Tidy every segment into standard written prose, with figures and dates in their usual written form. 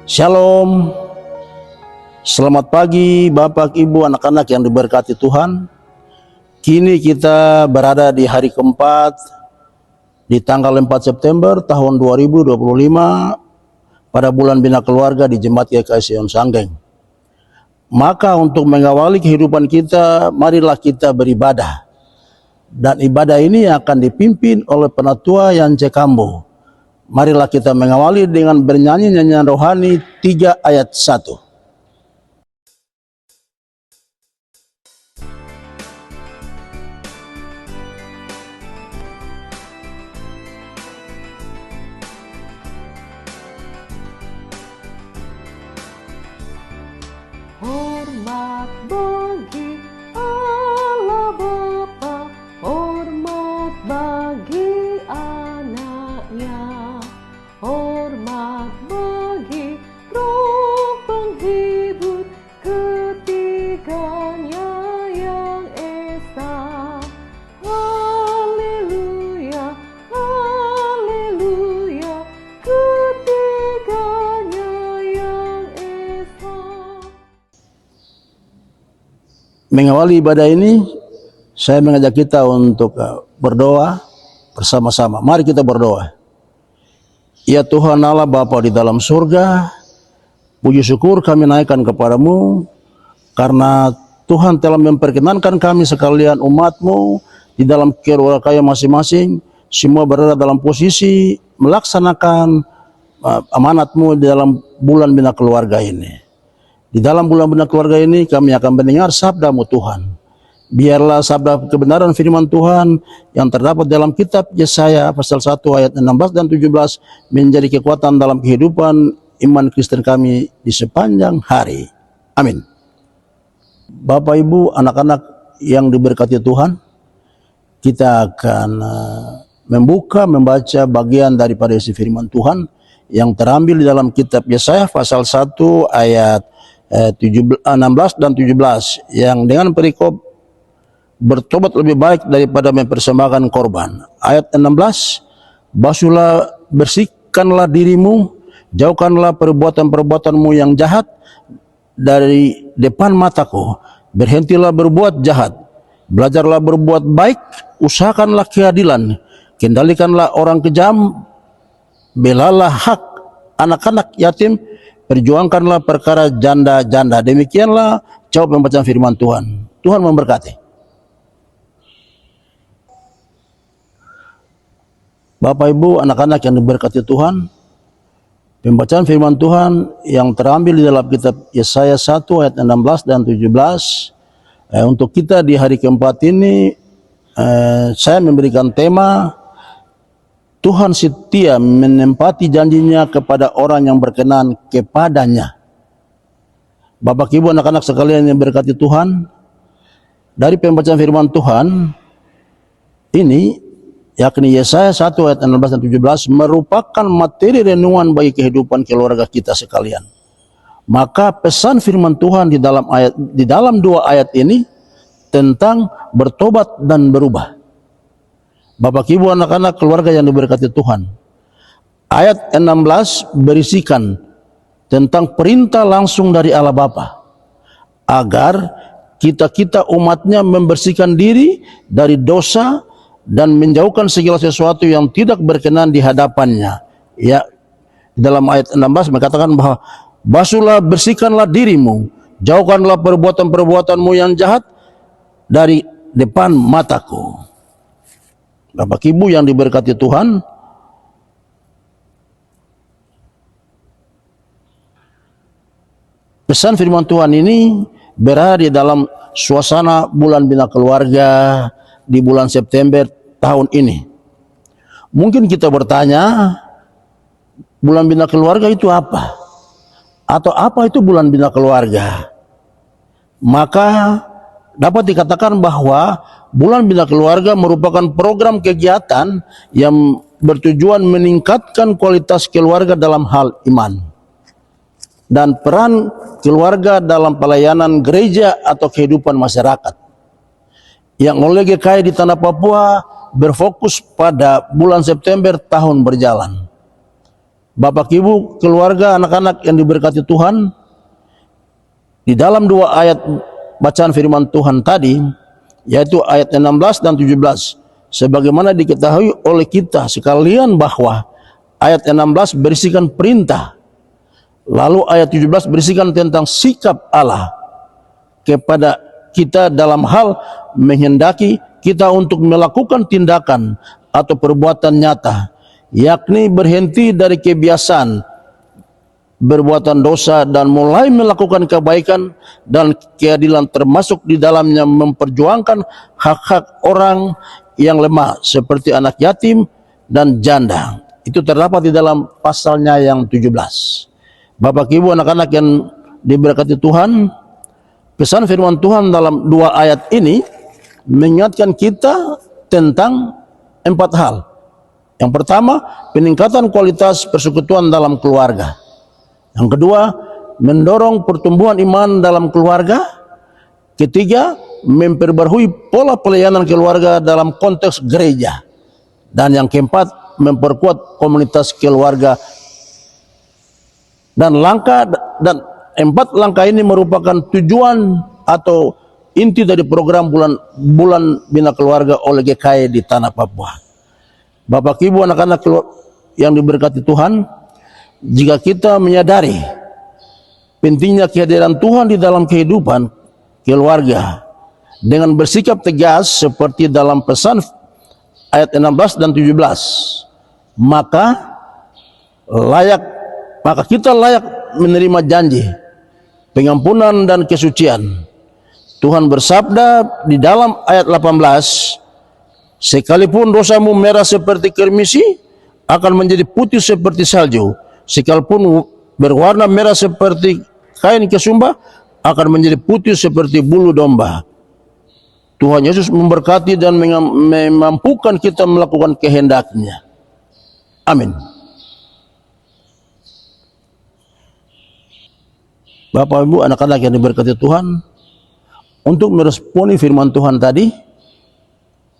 Shalom, selamat pagi Bapak, Ibu, anak-anak yang diberkati Tuhan. Kini kita berada di hari keempat di tanggal 4 September tahun 2025 pada bulan Bina Keluarga di Jemaat GKI Sion Sanggeng. Maka untuk mengawali kehidupan kita, marilah kita beribadah. Dan ibadah ini akan dipimpin oleh Penatua Yance Kambo. Marilah kita mengawali dengan bernyanyi nyanyian rohani 3 ayat 1. Hormat bagi Allah Bapa, hormat bagi anaknya, hormat bagi Roh Penghibur ketiganya yang esa. Haleluya, haleluya, ketiganya yang esa. Mengawali ibadah ini, saya mengajak kita untuk berdoa bersama-sama. Mari kita berdoa. Ya Tuhan Allah Bapa di dalam surga, puji syukur kami naikkan kepadamu karena Tuhan telah memperkenankan kami sekalian umat-Mu di dalam keluarga kaya masing-masing, semua berada dalam posisi melaksanakan amanat-Mu di dalam bulan Bina Keluarga ini. Di dalam bulan Bina Keluarga ini kami akan mendengar sabda-Mu Tuhan. Biarlah sabda kebenaran firman Tuhan yang terdapat dalam kitab Yesaya pasal 1 ayat 16 dan 17 menjadi kekuatan dalam kehidupan iman Kristen kami di sepanjang hari. Amin. Bapak, Ibu, anak-anak yang diberkati Tuhan, kita akan membaca bagian daripada isi firman Tuhan yang terambil di dalam kitab Yesaya pasal 1 ayat 16 dan 17 yang dengan perikop bertobat lebih baik daripada mempersembahkan korban. Ayat 16, basuhlah, bersihkanlah dirimu, jauhkanlah perbuatan-perbuatanmu yang jahat dari depan mataku, berhentilah berbuat jahat, belajarlah berbuat baik, usahakanlah keadilan, kendalikanlah orang kejam, belalah hak anak-anak yatim, perjuangkanlah perkara janda-janda. Demikianlah jawab pembacaan firman Tuhan. Tuhan memberkati. Bapak, Ibu, anak-anak yang diberkati Tuhan, pembacaan firman Tuhan yang terambil di dalam kitab Yesaya 1 ayat 16 dan 17 untuk kita di hari keempat ini, saya memberikan tema Tuhan setia menempati janjinya kepada orang yang berkenan kepadanya. Bapak, Ibu, anak-anak sekalian yang berkati Tuhan, dari pembacaan firman Tuhan ini, yakni Yesaya 1 ayat 16 dan 17 merupakan materi renungan bagi kehidupan keluarga kita sekalian. Maka pesan firman Tuhan di dalam 2 ayat ini tentang bertobat dan berubah. Bapak, Ibu, anak-anak keluarga yang diberkati Tuhan, ayat 16 berisikan tentang perintah langsung dari Allah Bapa agar kita umatnya membersihkan diri dari dosa dan menjauhkan segala sesuatu yang tidak berkenan di hadapannya. Ya, dalam ayat 16 mengatakan bahwa basuhlah, bersihkanlah dirimu, jauhkanlah perbuatan-perbuatanmu yang jahat dari depan mataku. Bapak, Ibu yang diberkati Tuhan, pesan firman Tuhan ini berada di dalam suasana bulan Bina Keluarga di bulan September tahun ini. Mungkin kita bertanya, bulan Bina Keluarga itu apa? Atau apa itu bulan Bina Keluarga? Maka dapat dikatakan bahwa bulan Bina Keluarga merupakan program kegiatan yang bertujuan meningkatkan kualitas keluarga dalam hal iman dan peran keluarga dalam pelayanan gereja atau kehidupan masyarakat. Yang oleh GKI di Tanah Papua berfokus pada bulan September tahun berjalan. Bapak Ibu, keluarga, anak-anak yang diberkati Tuhan, di dalam 2 ayat bacaan firman Tuhan tadi, yaitu ayat 16 dan 17, sebagaimana diketahui oleh kita sekalian bahwa ayat 16 berisikan perintah, lalu ayat 17 berisikan tentang sikap Allah kepada kita dalam hal menghendaki kita untuk melakukan tindakan atau perbuatan nyata, yakni berhenti dari kebiasaan berbuatan dosa dan mulai melakukan kebaikan dan keadilan, termasuk di dalamnya memperjuangkan hak-hak orang yang lemah seperti anak yatim dan janda. Itu terdapat di dalam pasalnya yang 17. Bapak Ibu, anak-anak yang diberkati Tuhan, pesan firman Tuhan dalam 2 ayat ini mengingatkan kita tentang 4 hal. Yang pertama, peningkatan kualitas persekutuan dalam keluarga. Yang kedua, mendorong pertumbuhan iman dalam keluarga. Ketiga, memperbarui pola pelayanan keluarga dalam konteks gereja. Dan yang keempat, memperkuat komunitas keluarga. Dan 4 langkah ini merupakan tujuan atau inti dari program bulan Bina Keluarga oleh GKI di Tanah Papua. Bapak Ibu, anak-anak yang diberkati Tuhan, jika kita menyadari pentingnya kehadiran Tuhan di dalam kehidupan keluarga dengan bersikap tegas seperti dalam pesan ayat 16 dan 17, maka kita layak menerima janji pengampunan dan kesucian. Tuhan bersabda di dalam ayat 18, sekalipun dosamu merah seperti kermisi, akan menjadi putih seperti salju. Sekalipun berwarna merah seperti kain kesumba, akan menjadi putih seperti bulu domba. Tuhan Yesus memberkati dan memampukan kita melakukan kehendak-Nya. Amin. Bapak Ibu, anak-anak yang diberkati Tuhan, untuk meresponi firman Tuhan tadi,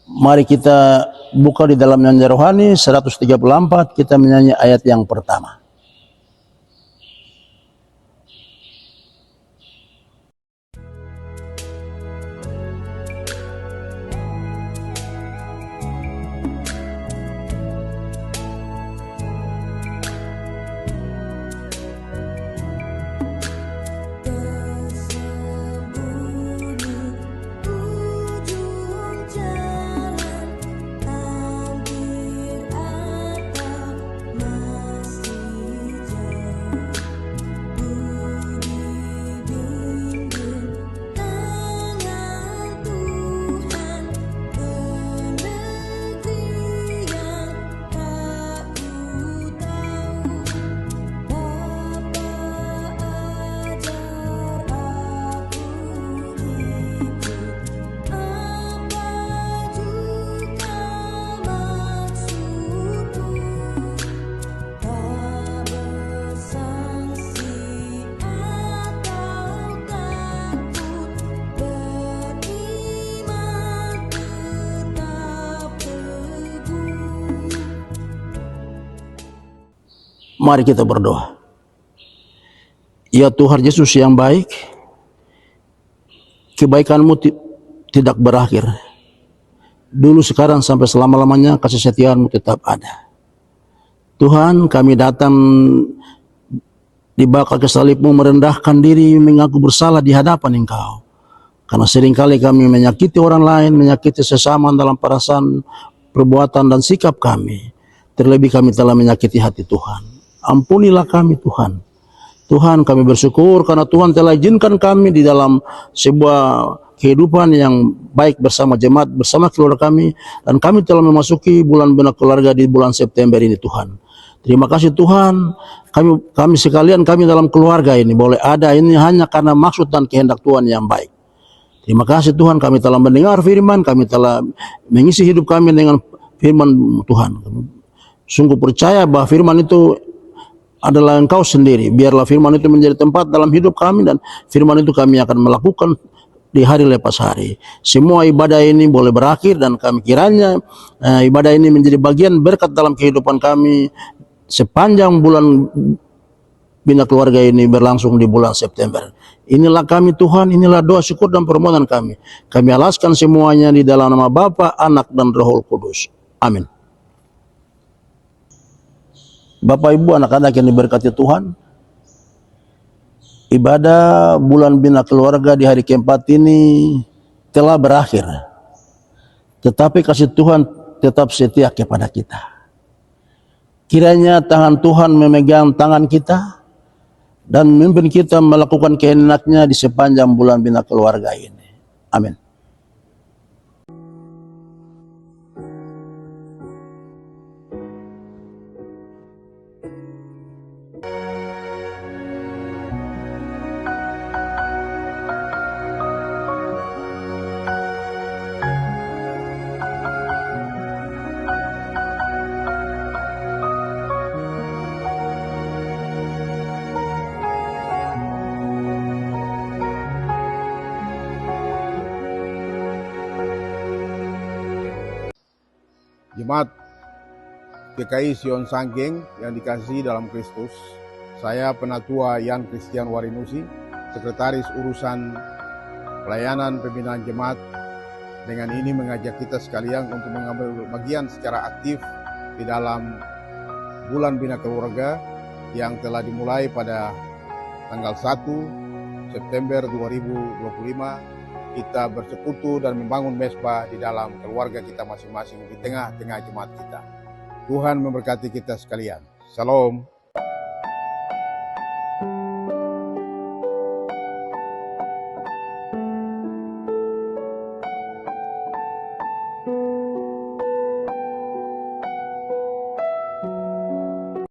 mari kita buka di dalam nyanyian rohani 134, kita menyanyi ayat yang pertama. Mari kita berdoa. Ya Tuhan Yesus yang baik, kebaikan-Mu tidak berakhir. Dulu, sekarang, sampai selama-lamanya kasih setia-Mu tetap ada. Tuhan, kami datang dibakar ke salib-Mu, merendahkan diri, mengaku bersalah di hadapan Engkau. Karena seringkali kami menyakiti orang lain, menyakiti sesama dalam perasaan, perbuatan, dan sikap kami. Terlebih kami telah menyakiti hati Tuhan. Ampunilah kami Tuhan. Tuhan, kami bersyukur karena Tuhan telah izinkan kami di dalam sebuah kehidupan yang baik bersama jemaat, bersama keluarga kami, dan kami telah memasuki bulan Bina Keluarga di bulan September ini Tuhan. Terima kasih Tuhan, kami sekalian, kami dalam keluarga ini boleh ada ini hanya karena maksud dan kehendak Tuhan yang baik. Terima kasih Tuhan, kami telah mendengar firman, kami telah mengisi hidup kami dengan firman Tuhan. Sungguh percaya bahwa firman itu adalah Engkau sendiri. Biarlah firman itu menjadi tempat dalam hidup kami, dan firman itu kami akan melakukan di hari lepas hari. Semua ibadah ini boleh berakhir, dan kami kiranya ibadah ini menjadi bagian berkat dalam kehidupan kami sepanjang bulan Bina Keluarga ini berlangsung di bulan September. Inilah kami Tuhan, inilah doa syukur dan permohonan kami. Kami alaskan semuanya di dalam nama Bapa, Anak, dan Roh Kudus. Amin. Bapak Ibu anak-anak yang diberkati Tuhan, ibadah bulan Bina Keluarga di hari keempat ini telah berakhir. Tetapi kasih Tuhan tetap setia kepada kita. Kiranya tangan Tuhan memegang tangan kita dan memimpin kita melakukan kehendaknya di sepanjang bulan Bina Keluarga ini. Amin. Jemaat GKI Sion Sanggeng yang dikasihi dalam Kristus, saya Penatua Yan Christian Warinusi, Sekretaris Urusan Pelayanan Pembinaan Jemaat, dengan ini mengajak kita sekalian untuk mengambil bagian secara aktif di dalam bulan Bina Keluarga yang telah dimulai pada tanggal 1 September 2025. Kita bersekutu dan membangun mesbah di dalam keluarga kita masing-masing di tengah-tengah jemaat kita. Tuhan memberkati kita sekalian. Shalom.